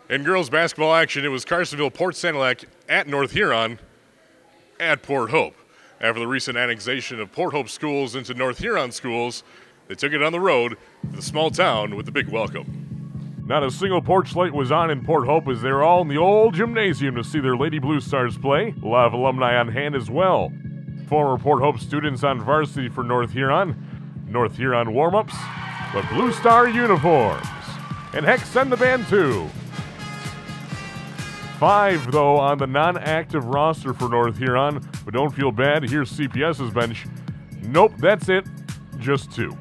In girls basketball action, it was Carsonville-Port Sanilac at North Huron at Port Hope. After the recent annexation of Port Hope schools into North Huron schools, they took it on the road to the small town with a big welcome. Not a single porch light was on in Port Hope as they were all in the old gymnasium to see their Lady Blue Stars play. A lot of alumni on hand as well. Former Port Hope students on varsity for North Huron warm-ups, but Blue Star uniforms. And heck, send the band too. 5, though, on the non-active roster for North Huron, but don't feel bad. Here's CPS's bench. Nope, that's it. Just 2.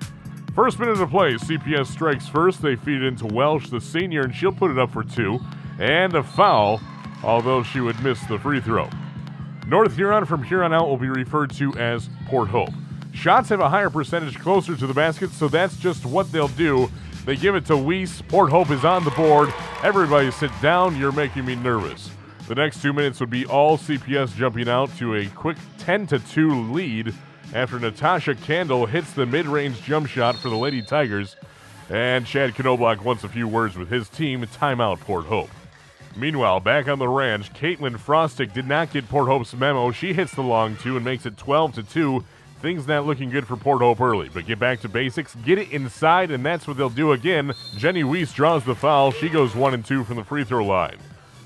First minute of play, CPS strikes first. They feed it into Welsh, the senior, and she'll put it up for 2. And a foul, although she would miss the free throw. North Huron from here on out will be referred to as Port Hope. Shots have a higher percentage closer to the basket, so that's just what they'll do. They give it to Weiss. Port Hope is on the board. Everybody sit down. You're making me nervous. The next 2 minutes would be all CPS jumping out to a quick 10-2 lead after Natasha Candle hits the mid-range jump shot for the Lady Tigers. And Chad Knobloch wants a few words with his team. Timeout, Port Hope. Meanwhile, back on the ranch, Caitlin Frostick did not get Port Hope's memo. She hits the long 2 and makes it 12-2. Things not looking good for Port Hope early, but get back to basics, get it inside, and that's what they'll do again. Jenny Weiss draws the foul. She goes 1 and 2 from the free throw line.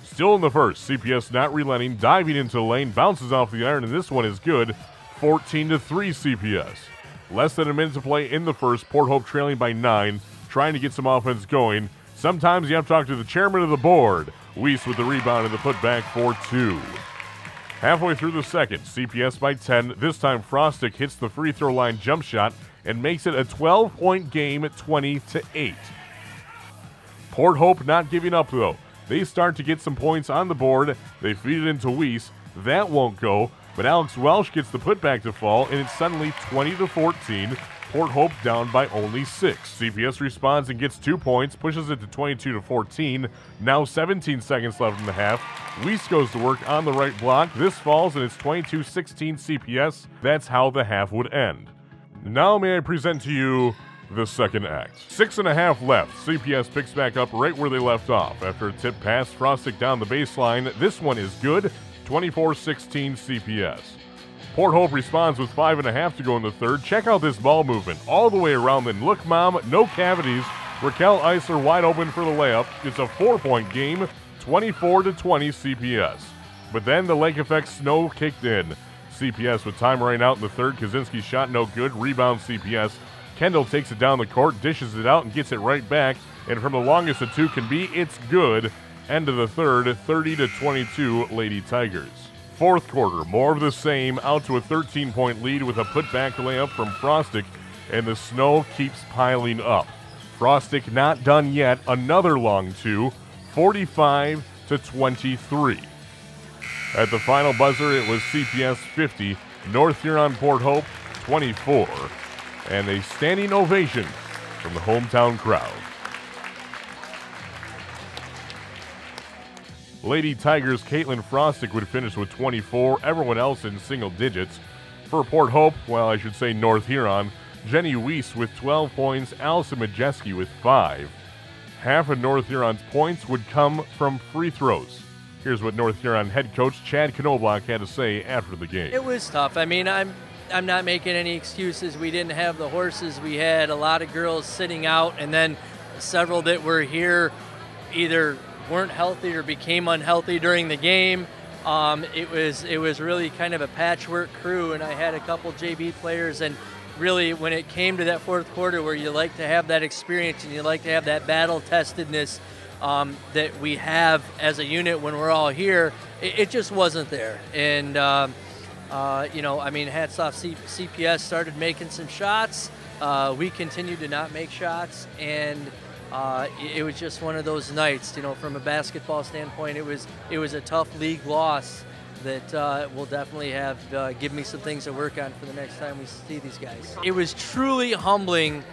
Still in the first, CPS not relenting, diving into the lane, bounces off the iron, and this one is good. 14-3 CPS. Less than a minute to play in the first, Port Hope trailing by 9, trying to get some offense going. Sometimes you have to talk to the chairman of the board. Weiss with the rebound and the putback for 2. Halfway through the second, CPS by 10. This time Frostick hits the free throw line jump shot and makes it a 12-point game at 20-8. Port Hope not giving up though. They start to get some points on the board. They feed it into Weiss. That won't go, but Alex Welsh gets the putback to fall, and it's suddenly 20-14. Port Hope down by only 6. CPS responds and gets 2 points, pushes it to 22-14. Now 17 seconds left in the half. Weiss goes to work on the right block. This falls, and it's 22-16 CPS. That's how the half would end. Now may I present to you the second act. 6.5 left. CPS picks back up right where they left off. After a tip pass, Frostick down the baseline. This one is good. 24-16 CPS. Port Hope responds with 5.5 to go in the third. Check out this ball movement all the way around. Then look, Mom, no cavities. Raquel Eisler wide open for the layup. It's a 4-point game, 24-20 CPS. But then the lake effect snow kicked in. CPS with time running out in the third. Kaczynski's shot no good. Rebound CPS. Kendall takes it down the court, dishes it out, and gets it right back. And from the longest the 2 can be, it's good. End of the third, 30-22 Lady Tigers. Fourth quarter, more of the same, out to a 13-point lead with a putback layup from Frostick, and the snow keeps piling up. Frostick not done yet, another long 2, 45-23. At the final buzzer, it was CPS 50, North Huron Port Hope 24, and a standing ovation from the hometown crowd. Lady Tigers' Caitlin Frostick would finish with 24, everyone else in single digits. For Port Hope, well, I should say North Huron, Jenny Weiss with 12 points, Allison Majeski with 5. Half of North Huron's points would come from free throws. Here's what North Huron head coach Chad Knobloch had to say after the game. It was tough. I mean, I'm not making any excuses. We didn't have the horses. We had a lot of girls sitting out, and then several that were here either weren't healthy or became unhealthy during the game. It was really kind of a patchwork crew, and I had a couple JV players, and really when it came to that fourth quarter where you like to have that experience and you like to have that battle testedness that we have as a unit when we're all here, it just wasn't there. And you know, I mean, hats off. CPS started making some shots. We continued to not make shots, and it was just one of those nights. You know, from a basketball standpoint, it was a tough league loss that will definitely have give me some things to work on for the next time we see these guys. It was truly humbling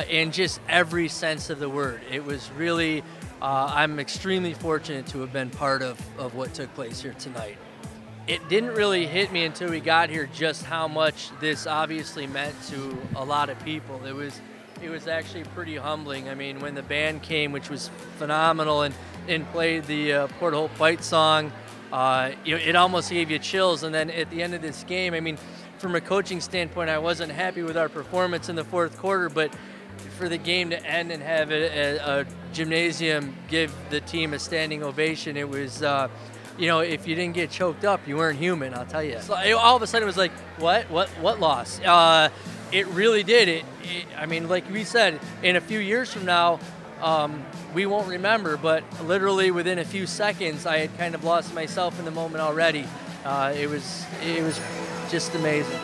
in just every sense of the word. It was really, I'm extremely fortunate to have been part of what took place here tonight. It didn't really hit me until we got here just how much this obviously meant to a lot of people. It was actually pretty humbling. I mean, when the band came, which was phenomenal, and and played the Port Hope Fight song, it almost gave you chills. And then at the end of this game, I mean, from a coaching standpoint, I wasn't happy with our performance in the fourth quarter, but for the game to end and have a gymnasium give the team a standing ovation, it was, if you didn't get choked up, you weren't human, I'll tell you. So all of a sudden it was like, what loss? It really did. I mean, like we said, in a few years from now, we won't remember, but literally within a few seconds, I had kind of lost myself in the moment already. It was just amazing.